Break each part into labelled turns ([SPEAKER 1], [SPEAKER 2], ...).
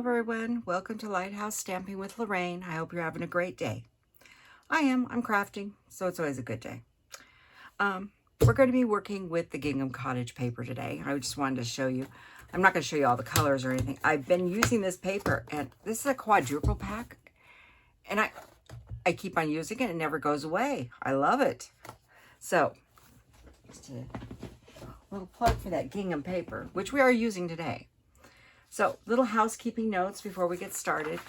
[SPEAKER 1] everyone. Welcome to Lighthouse Stamping with Lorraine. I hope you're having a great day. I am. I'm crafting, so it's always a good day. We're going to be working with the Gingham Cottage paper today. I just wanted to show you. I'm not going to show you all the colors or anything. I've been using this paper, and this is a quadruple pack, and I keep on using it. It never goes away. I love it. So, just a little plug for that gingham paper, which we are using today. So, little housekeeping notes before we get started.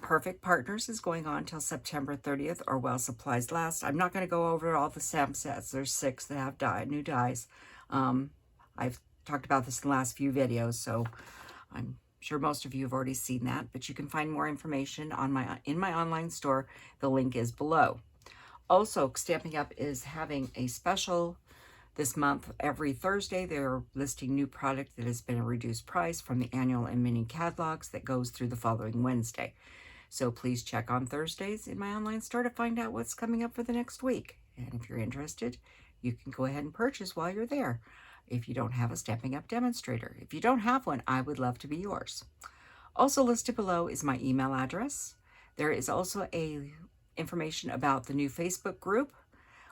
[SPEAKER 1] Perfect Partners is going on till September 30th, or while supplies last. I'm not going to go over all the stamp sets. There's 6 that have new dies. I've talked about this in the last few videos, so I'm sure most of you have already seen that. But you can find more information on in my online store. The link is below. Also, Stampin' Up! Is having a special this month. Every Thursday, they're listing new product that has been a reduced price from the annual and mini catalogs that goes through the following Wednesday. So please check on Thursdays in my online store to find out what's coming up for the next week. And if you're interested, you can go ahead and purchase while you're there if you don't have a Stampin' Up! Demonstrator. If you don't have one, I would love to be yours. Also listed below is my email address. There is also information about the new Facebook group,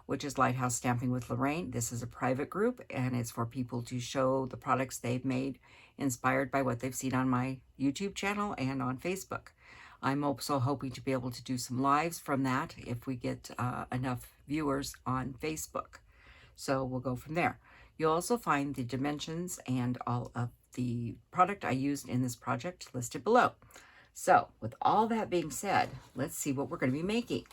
[SPEAKER 1] which is Lighthouse Stamping with Lorraine. This is a private group, and it's for people to show the products they've made inspired by what they've seen on my YouTube channel and on Facebook. I'm also hoping to be able to do some lives from that if we get enough viewers on Facebook. So we'll go from there. You'll also find the dimensions and all of the product I used in this project listed below. So with all that being said, let's see what we're going to be making.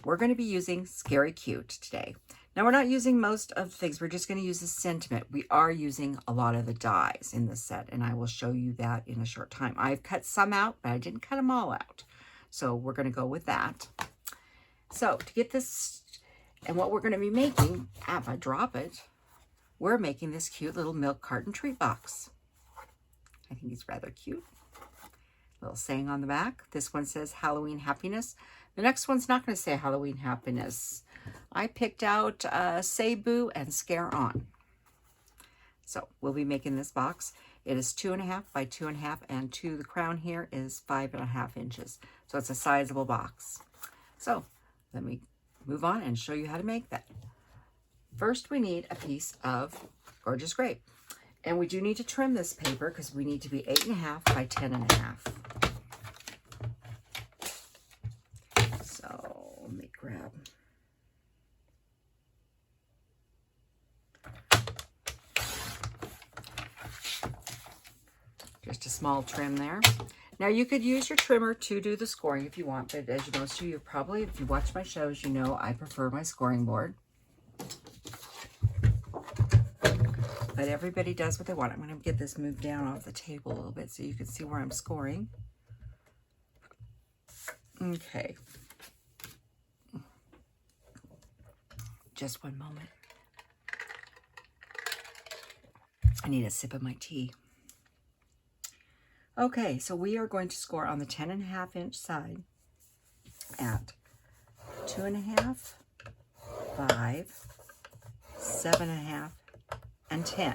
[SPEAKER 1] We're going to be using Scary Cute today. Now, we're not using most of the things. We're just going to use the sentiment. We are using a lot of the dies in this set, and I will show you that in a short time. I've cut some out, but I didn't cut them all out. So we're going to go with that. So to get this, and what we're going to be making, if I drop it, we're making this cute little milk carton treat box. I think it's rather cute. Little saying on the back. This one says Halloween Happiness. The next one's not going to say Halloween Happiness. I picked out Say Boo and Scare On. So we'll be making this box. It is 2.5 by 2.5, and the crown here is 5.5 inches. So it's a sizable box. So let me move on and show you how to make that. First, we need a piece of Gorgeous Grape. And we do need to trim this paper because we need to be 8.5 by 10.5. So let me grab. Just a small trim there. Now you could use your trimmer to do the scoring if you want, but as most of you probably, if you watch my shows, you know I prefer my scoring board. But everybody does what they want. I'm going to get this moved down off the table a little bit so you can see where I'm scoring. Okay. Just one moment. I need a sip of my tea. Okay, so we are going to score on the 10.5 inch side at 2.5, 5, 7.5, and 10.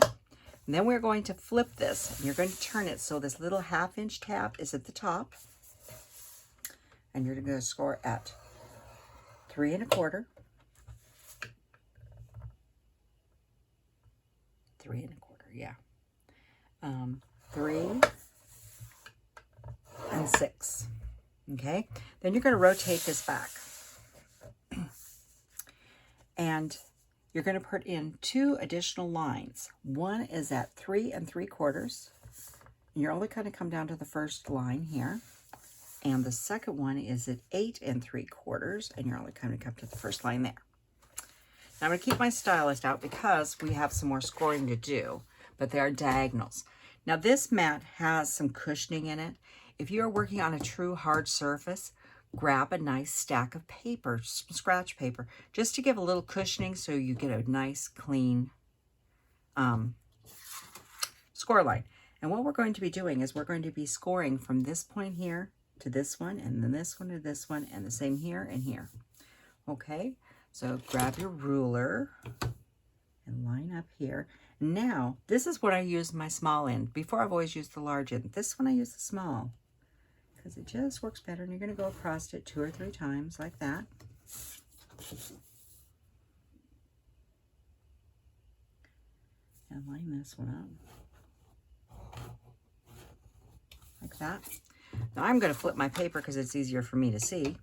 [SPEAKER 1] And then we're going to flip this, and you're going to turn it so this little 1/2 inch tab is at the top, and you're going to score at 3 1/4, 3 1/4, yeah, 3 and 6. Okay, then you're going to rotate this back, and you're going to put in 2 additional lines. One is at 3 3/4. And you're only going to come down to the first line here. And the second one is at 8 3/4. And you're only going to come to the first line there. Now I'm going to keep my stylist out because we have some more scoring to do. But they are diagonals. Now this mat has some cushioning in it. If you are working on a true hard surface, grab a nice stack of paper, scratch paper, just to give a little cushioning so you get a nice clean score line. And what we're going to be doing is we're going to be scoring from this point here to this one, and then this one to this one, and the same here and here. Okay, so grab your ruler and line up here. Now, this is what I use my small end. Before, I've always used the large end. This one I use the small because it just works better. And you're going to go across it 2 or 3 times like that. And line this one up like that. Now I'm going to flip my paper because it's easier for me to see.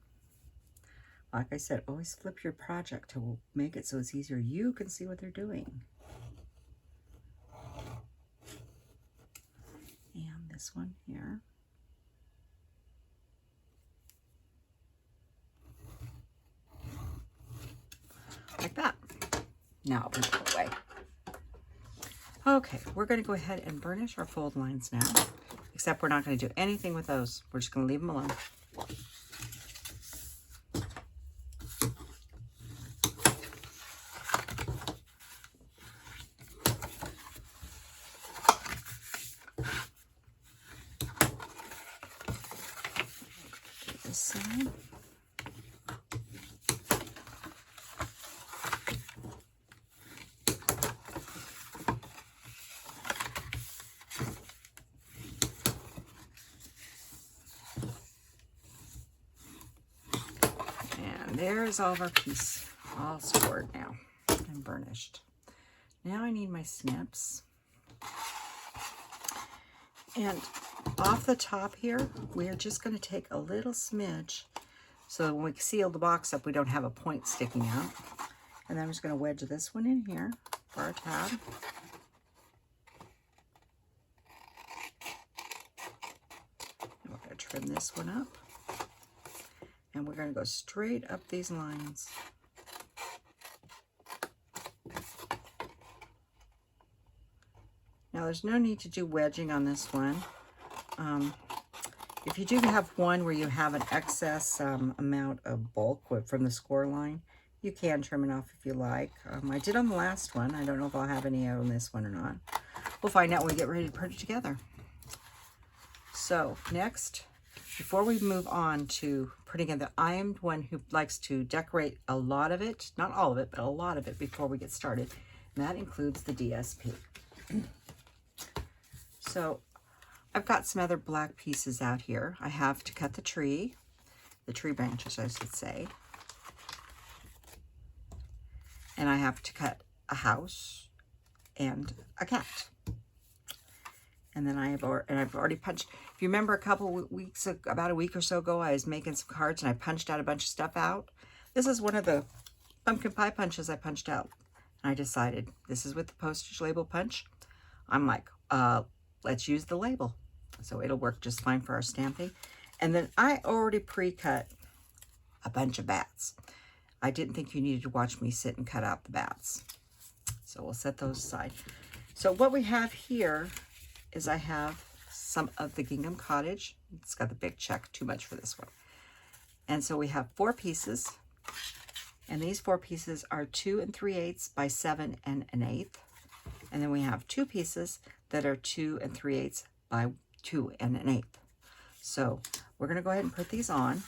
[SPEAKER 1] Like I said, always flip your project to make it so it's easier. You can see what they're doing. And this one here. Like that. Now I'll put it away. Okay, we're going to go ahead and burnish our fold lines now. Except we're not going to do anything with those. We're just going to leave them alone. This side. There's all of our piece all scored now and burnished. Now I need my snips. And off the top here, we are just going to take a little smidge so when we seal the box up, we don't have a point sticking out. And then I'm just going to wedge this one in here for our tab. And we're going to trim this one up. And we're going to go straight up these lines. Now there's no need to do wedging on this one. If you do have one where you have an excess amount of bulk from the score line, you can trim it off if you like. I did on the last one. I don't know if I'll have any on this one or not. We'll find out when we get ready to put it together. So next, before we move on to putting in I am one who likes to decorate a lot of it, not all of it, but a lot of it before we get started. And that includes the DSP. So I've got some other black pieces out here. I have to cut the tree branches, I should say. And I have to cut a house and a cat. And then I've already punched. If you remember about a week or so ago, I was making some cards and I punched out a bunch of stuff out. This is one of the pumpkin pie punches I punched out. And I decided this is with the postage label punch. I'm like, let's use the label. So it'll work just fine for our stamping. And then I already pre-cut a bunch of bats. I didn't think you needed to watch me sit and cut out the bats. So we'll set those aside. So what we have here is I have some of the Gingham Cottage. It's got the big check, too much for this one. And so we have 4 pieces. And these 4 pieces are 2 3/8 by 7 1/8. And then we have 2 pieces that are 2 3/8 by 2 1/8. So we're going to go ahead and put these on.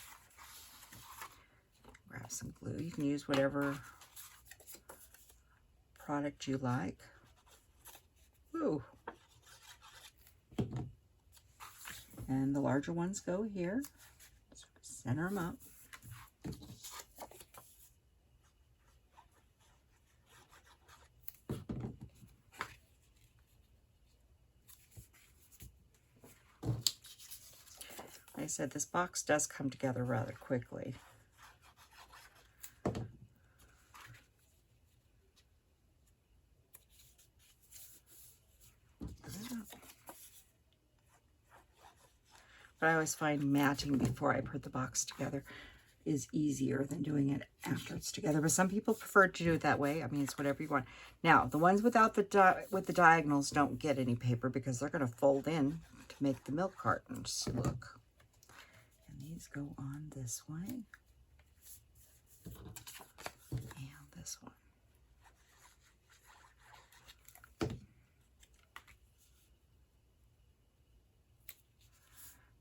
[SPEAKER 1] Grab some glue. You can use whatever product you like. Woo! And the larger ones go here. Just center them up. Like I said, this box does come together rather quickly. But I always find matching before I put the box together is easier than doing it after it's together. But some people prefer to do it that way. I mean, it's whatever you want. Now, the ones without with the diagonals don't get any paper because they're going to fold in to make the milk cartons look. And these go on this way. And this one.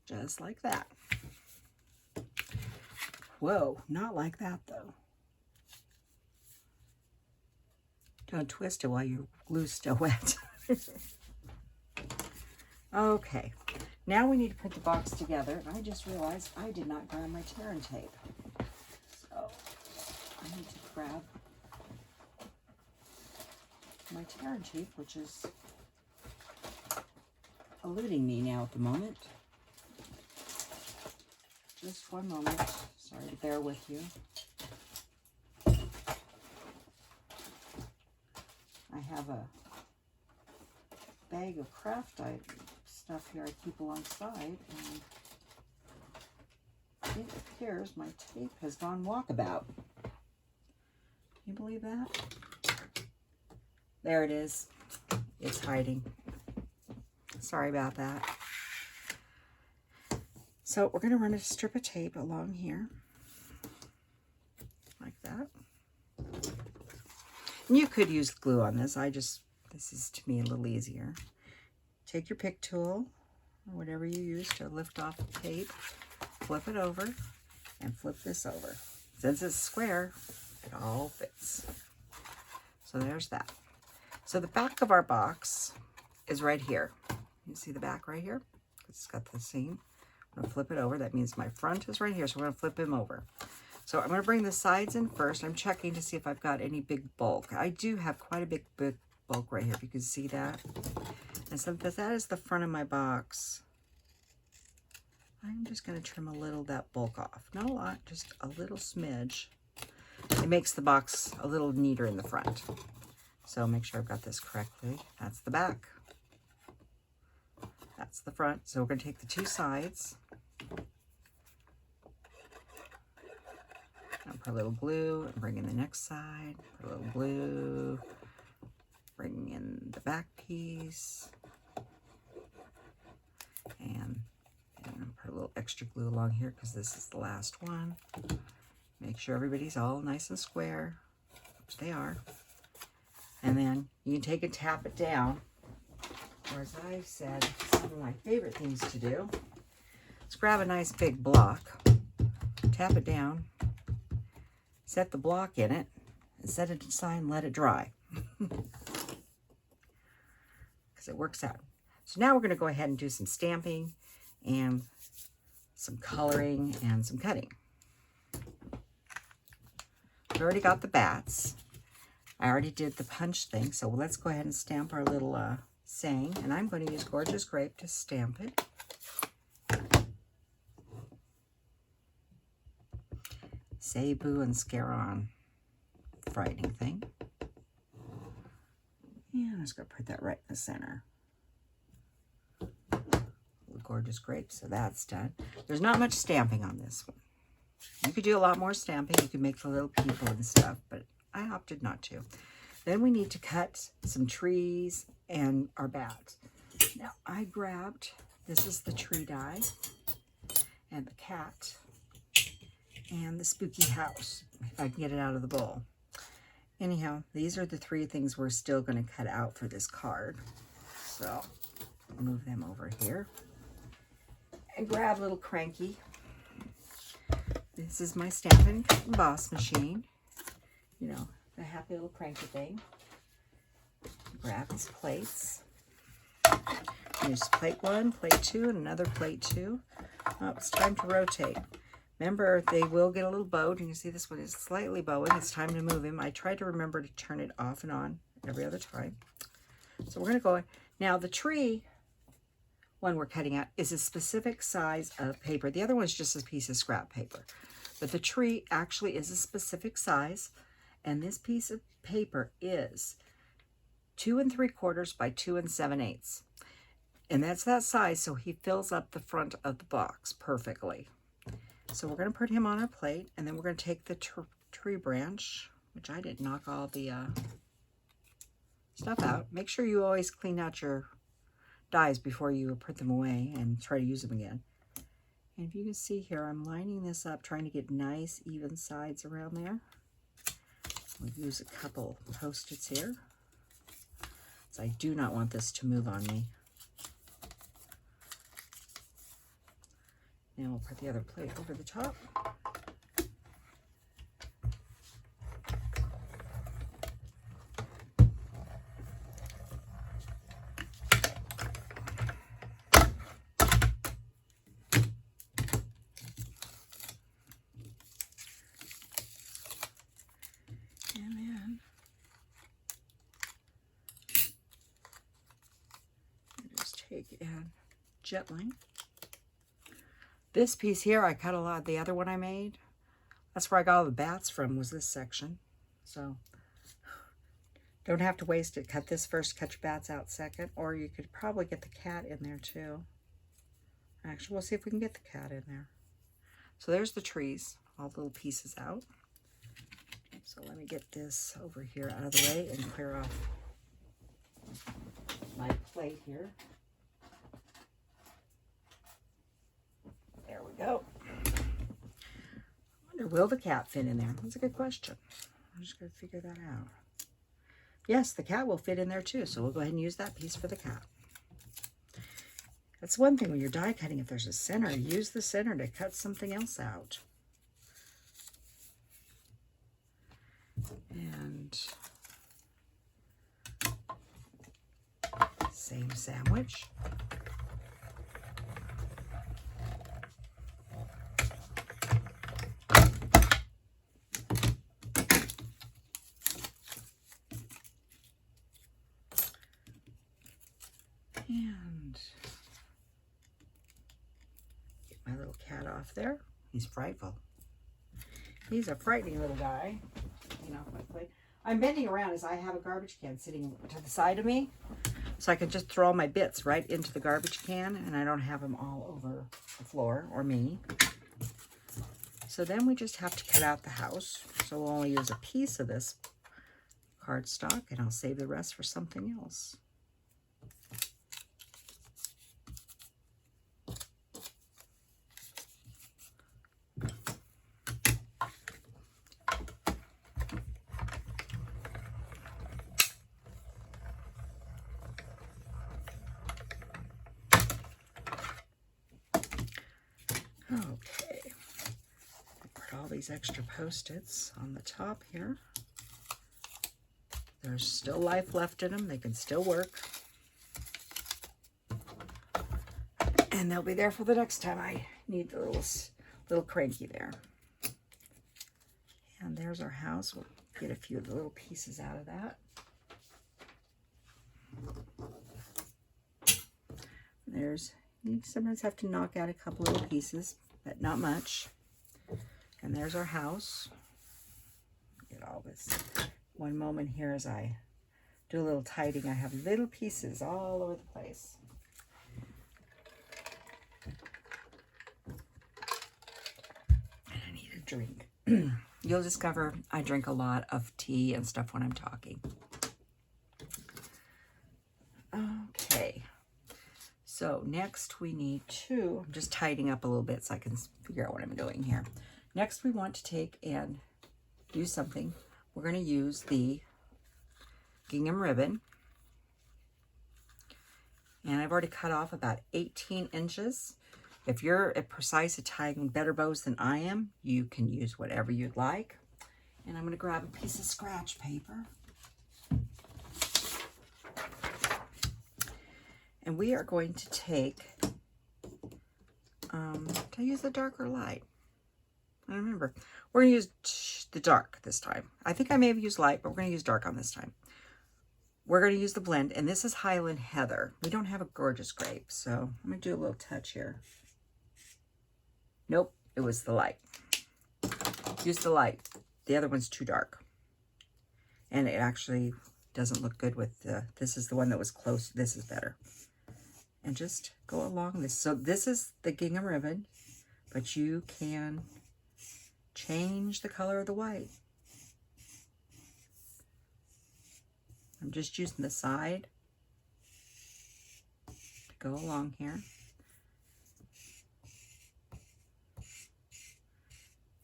[SPEAKER 1] Just like that. Whoa, not like that though. Don't twist it while your glue's still wet. Okay, now we need to put the box together. I just realized I did not grab my tear and tape. So I need to grab my tear and tape, which is eluding me now at the moment. Just one moment. Sorry to bear with you. I have a bag of craft stuff here I keep alongside, and it appears my tape has gone walkabout. Can you believe that? There it is. It's hiding. Sorry about that. So we're going to run a strip of tape along here, like that. And you could use glue on this. This is to me a little easier. Take your pick tool, or whatever you use to lift off the tape, flip it over, and flip this over. Since it's square, it all fits. So there's that. So the back of our box is right here. You see the back right here? It's got the seam. I'm going to flip it over. That means my front is right here, so we're going to flip him over. So I'm going to bring the sides in first. I'm checking to see if I've got any big bulk. I do have quite a big bulk right here, if you can see that. And so that is the front of my box. I'm just going to trim a little of that bulk off. Not a lot, just a little smidge. It makes the box a little neater in the front. So make sure I've got this correctly. That's the back. That's the front. So we're going to take the two sides. And put a little glue and bring in the next side. Put a little glue. Bring in the back piece. And put a little extra glue along here because this is the last one. Make sure everybody's all nice and square, which they are. And then you can take and tap it down. Or as I said, some of my favorite things to do is grab a nice big block, tap it down, set the block in it, and set it aside and let it dry. Because it works out. So now we're going to go ahead and do some stamping and some coloring and some cutting. I've already got the bats. I already did the punch thing, so let's go ahead and stamp our little saying. And I'm going to use Gorgeous Grape to stamp it. Say boo and scare on. Frightening thing. And I'm just going to put that right in the center. Gorgeous Grape, so that's done. There's not much stamping on this one. You could do a lot more stamping. You could make the little people and stuff, but I opted not to. Then we need to cut some trees and our bats. Now I grabbed, this is the tree die and the cat and the spooky house, if I can get it out of the bowl. Anyhow, these are the three things we're still going to cut out for this card. So move them over here. And grab little Cranky. This is my Stampin' Cut and Boss machine. You know, the happy little cranky thing. Grab his plates. There's plate 1, plate 2, and another plate 2. Oh, it's time to rotate. Remember, they will get a little bowed. And you see this one is slightly bowing. It's time to move him. I try to remember to turn it off and on every other time. So we're going to go. Now, the tree one we're cutting out is a specific size of paper. The other one is just a piece of scrap paper. But the tree actually is a specific size. And this piece of paper is 2 3/4 by 2 7/8. And that's that size, so he fills up the front of the box perfectly. So we're going to put him on our plate, and then we're going to take the tree branch, which I didn't knock all the stuff out. Make sure you always clean out your dies before you put them away and try to use them again. And if you can see here, I'm lining this up, trying to get nice, even sides around there. We'll use a couple Post-its here. So I do not want this to move on me. Now we'll put the other plate over the top. take and gently. This piece here, I cut a lot of the other one I made. That's where I got all the bats from, was this section. So don't have to waste it. Cut this first, cut your bats out second, or you could probably get the cat in there too. Actually, we'll see if we can get the cat in there. So there's the trees, all the little pieces out. So let me get this over here out of the way and clear off my plate here. There we go. I wonder, will the cat fit in there? That's a good question. I'm just going to figure that out. Yes, the cat will fit in there too, so we'll go ahead and use that piece for the cat. That's one thing when you're die cutting, if there's a center, use the center to cut something else out. And same sandwich. And get my little cat off there. He's frightful. He's a frightening little guy. Off my plate. I'm bending around as I have a garbage can sitting to the side of me, so I can just throw all my bits right into the garbage can, and I don't have them all over the floor or me. So then we just have to cut out the house. So we'll only use a piece of this cardstock, and I'll save the rest for something else. Okay, put all these extra Post-its on the top here. There's still life left in them. They can still work. And they'll be there for the next time I need the little cranky there. And there's our house. We'll get a few of the little pieces out of that. There's, you sometimes have to knock out a couple little pieces, but not much. And there's our house. Get all this. One moment here as I do a little tidying. I have little pieces all over the place. And I need a drink. You'll discover I drink a lot of tea and stuff when I'm talking. Okay. So next we need to, I'm just tidying up a little bit so I can figure out what I'm doing here. Next we want to take and use something. We're going to use the gingham ribbon. And I've already cut off about 18 inches. If you're precise at tying better bows than I am, you can use whatever you'd like. And I'm going to grab a piece of scratch paper. And we are going to take, did I use the dark or light? I don't remember. We're going to use the dark this time. I think I may have used light, but we're going to use dark on this time. We're going to use the blend, and this is Highland Heather. We don't have a Gorgeous Grape, so I'm going to do a little touch here. Nope, it was the light. Use the light. The other one's too dark. And it actually doesn't look good with the, this is the one that was close. This is better. And just go along this. So this is the gingham ribbon, but you can change the color of the white. I'm just using the side to go along here.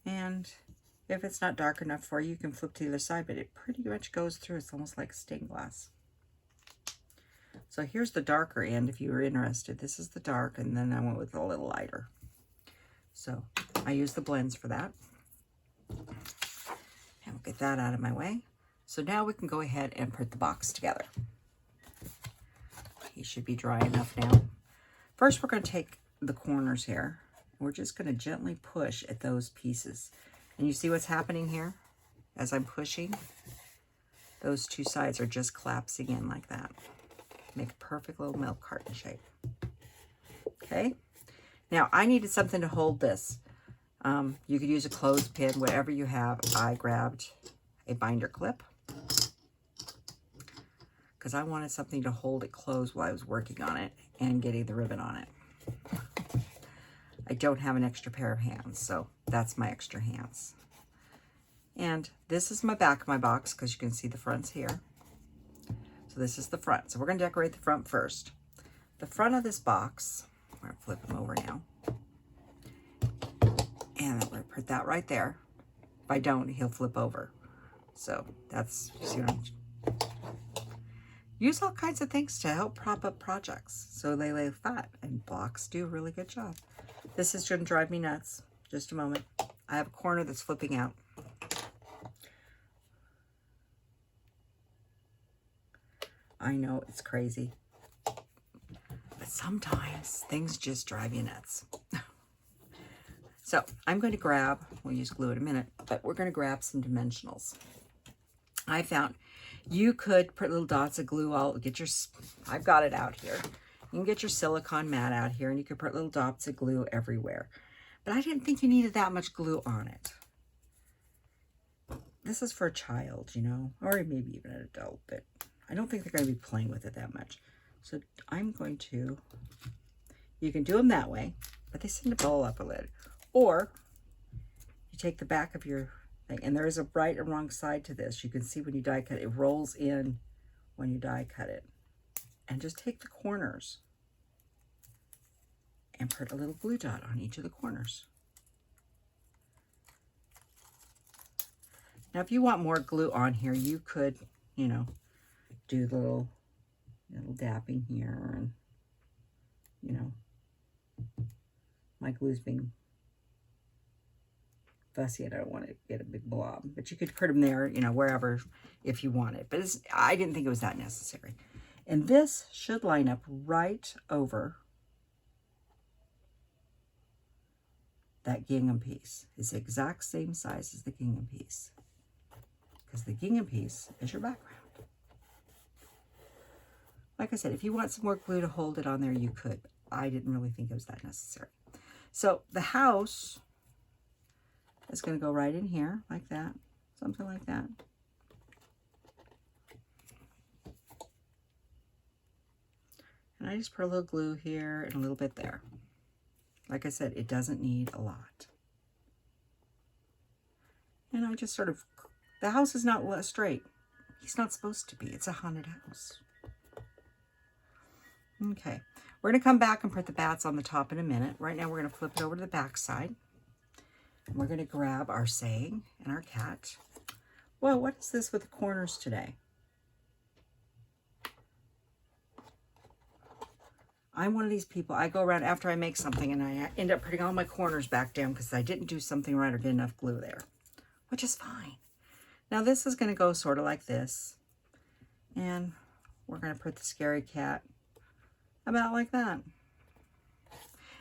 [SPEAKER 1] And if it's not dark enough for you, you can flip to the other side, but it pretty much goes through. It's almost like stained glass. So here's the darker end if you were interested. This is the dark, and then I went with a little lighter. So I use the blends for that. And we'll get that out of my way. So now we can go ahead and put the box together. He should be dry enough now. First, we're going to take the corners here. We're just going to gently push at those pieces. And you see what's happening here? As I'm pushing, those two sides are just collapsing in like that. make a perfect little milk carton shape. Okay, now I needed something to hold this. You could use a clothespin, whatever you have. I grabbed a binder clip because I wanted something to hold it closed while I was working on it and getting the ribbon on it. I don't have an extra pair of hands, so that's my extra hands. And this is my back of my box because you can see the fronts here. So this is the front. So we're going to decorate the front first. The front of this box, I'm going to flip them over now. And then we're going to put that right there. If I don't, he'll flip over. So that's, you see what I'm, use all kinds of things to help prop up projects so they lay flat, and blocks do a really good job. This is going to drive me nuts. Just a moment. I have a corner that's flipping out. I know it's crazy, but sometimes things just drive you nuts. So I'm going to grab, we'll use glue in a minute, but we're going to grab some dimensionals. I found you could put little dots of glue. I've got it out here. You can get your silicone mat out here and you could put little dots of glue everywhere. But I didn't think you needed that much glue on it. This is for a child, you know, or maybe even an adult, but I don't think they're going to be playing with it that much. So I'm going to, you can do them that way, but they seem to ball up a little. Or you take the back of your thing, and there is a right and wrong side to this. You can see when you die cut, it rolls in when you die cut it. And just take the corners and put a little glue dot on each of the corners. Now, if you want more glue on here, you could, you know, do the little dapping here, and, you know, my glue's being fussy and I don't want to get a big blob, but you could put them there, you know, wherever if you want it. But I didn't think it was that necessary. And this should line up right over that gingham piece. It's the exact same size as the gingham piece, because the gingham piece is your background. Like I said, if you want some more glue to hold it on there, you could. I didn't really think it was that necessary. So the house is going to go right in here, like that, something like that. And I just put a little glue here and a little bit there. Like I said, it doesn't need a lot. And I just sort of, the house is not straight. He's not supposed to be. It's a haunted house. Okay, we're going to come back and put the bats on the top in a minute. Right now we're going to flip it over to the back side. And we're going to grab our saying and our cat. Whoa, what is this with the corners today? I'm one of these people, I go around after I make something and I end up putting all my corners back down because I didn't do something right or get enough glue there, which is fine. Now this is going to go sort of like this. And we're going to put the scary cat about like that.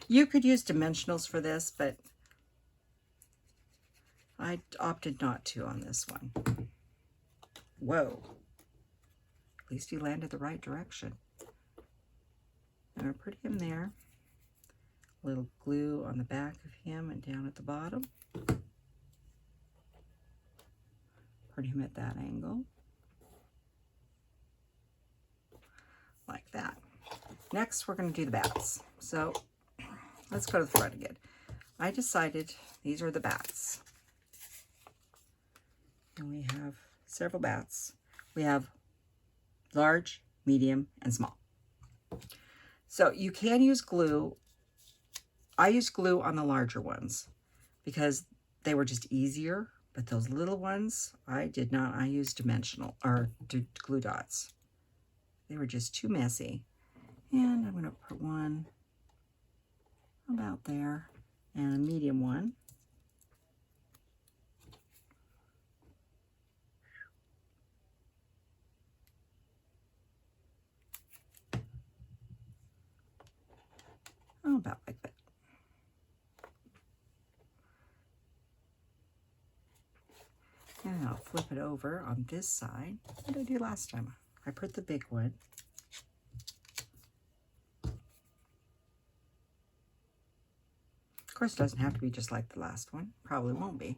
[SPEAKER 1] You could use dimensionals for this, but I opted not to on this one. Whoa. At least he landed the right direction. I'm going to put him there. A little glue on the back of him and down at the bottom. Put him at that angle. Like that. Next, we're going to do the bats. So let's go to the front again. I decided these are the bats. And we have several bats. We have large, medium, and small. So you can use glue. I used glue on the larger ones because they were just easier, but those little ones, I did not. I used dimensional or glue dots. They were just too messy. And I'm going to put one about there and a medium one. Oh, about like that. And I'll flip it over on this side. What did I do last time? I put the big one course, it doesn't have to be just like the last one. Probably won't be.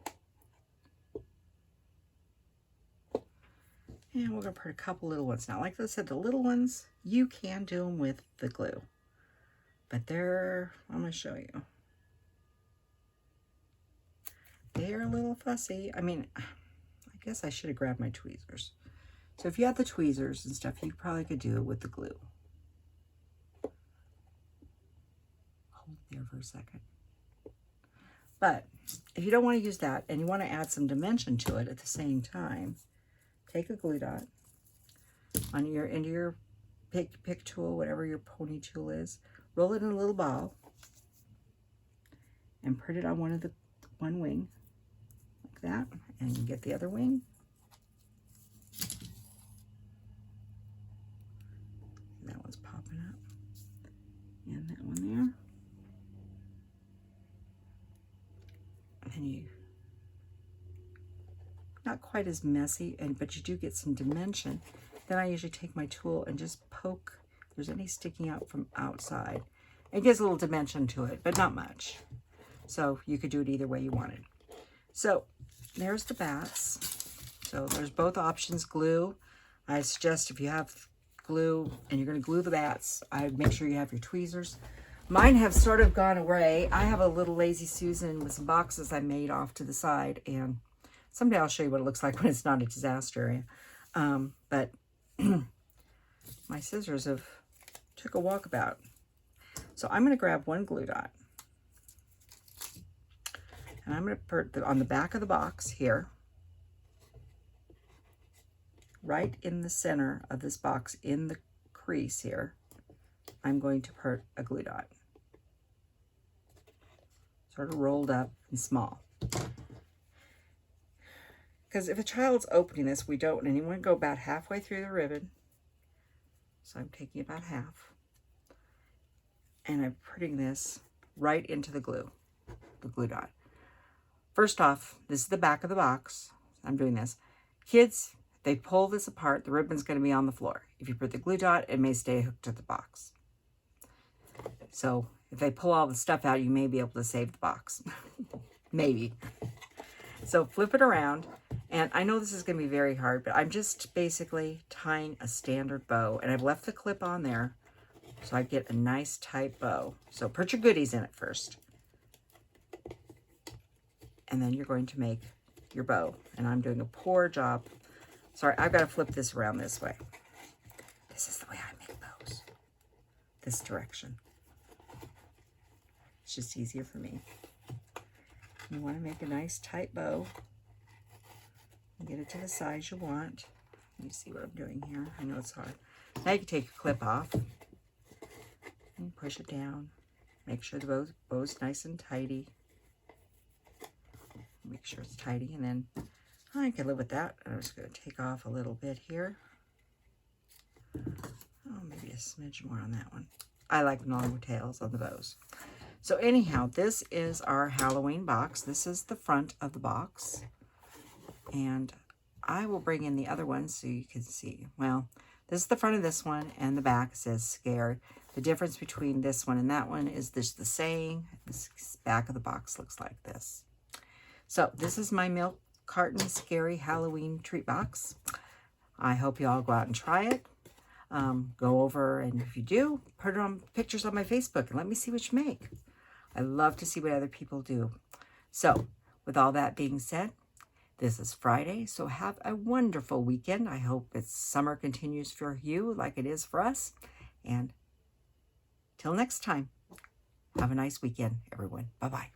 [SPEAKER 1] And we're going to put a couple little ones. Now, like I said, the little ones, you can do them with the glue. But I'm going to show you. They're a little fussy. I mean, I guess I should have grabbed my tweezers. So if you had the tweezers and stuff, you probably could do it with the glue. Hold it there for a second. But if you don't want to use that and you want to add some dimension to it at the same time, take a glue dot on into your pick tool, whatever your pony tool is, roll it in a little ball, and put it on one wing like that, and you get the other wing. That one's popping up, and that one there. And you, not quite as messy, but you do get some dimension. Then I usually take my tool and just poke if there's any sticking out from outside. It gives a little dimension to it, but not much. So you could do it either way you wanted. So there's the bats. So there's both options, glue. I suggest if you have glue and you're going to glue the bats, I'd make sure you have your tweezers. Mine have sort of gone away. I have a little Lazy Susan with some boxes I made off to the side, and someday I'll show you what it looks like when it's not a disaster. But my scissors took a walkabout. So I'm going to grab one glue dot, and I'm going to put on the back of the box here, right in the center of this box, in the crease here, I'm going to put a glue dot, sort of rolled up and small. Because if a child's opening this, we don't, and you want to go about halfway through the ribbon. So I'm taking about half, and I'm putting this right into the glue dot. First off, this is the back of the box. I'm doing this. Kids, they pull this apart, the ribbon's going to be on the floor. If you put the glue dot, it may stay hooked to the box. So if they pull all the stuff out, you may be able to save the box. Maybe. So flip it around. And I know this is going to be very hard, but I'm just basically tying a standard bow. And I've left the clip on there so I get a nice tight bow. So put your goodies in it first. And then you're going to make your bow. And I'm doing a poor job. Sorry, I've got to flip this around this way. This is the way I make bows. This direction. It's just easier for me. You want to make a nice tight bow. Get it to the size you want. Let me see what I'm doing here. I know it's hard. Now you can take your clip off and push it down. Make sure the bow's nice and tidy. Make sure it's tidy, and then I can live with that. I'm just going to take off a little bit here. Oh, maybe a smidge more on that one. I like long tails on the bows. So anyhow, this is our Halloween box. This is the front of the box. And I will bring in the other one so you can see. Well, this is the front of this one, and the back says Scare. The difference between this one and that one is this the saying. This back of the box looks like this. So this is my Milk Carton Scary Halloween treat box. I hope you all go out and try it. Go over, and if you do, put it on pictures on my Facebook and let me see what you make. I love to see what other people do. So with all that being said, this is Friday, so have a wonderful weekend. I hope summer continues for you like it is for us. And till next time, have a nice weekend, everyone. Bye-bye.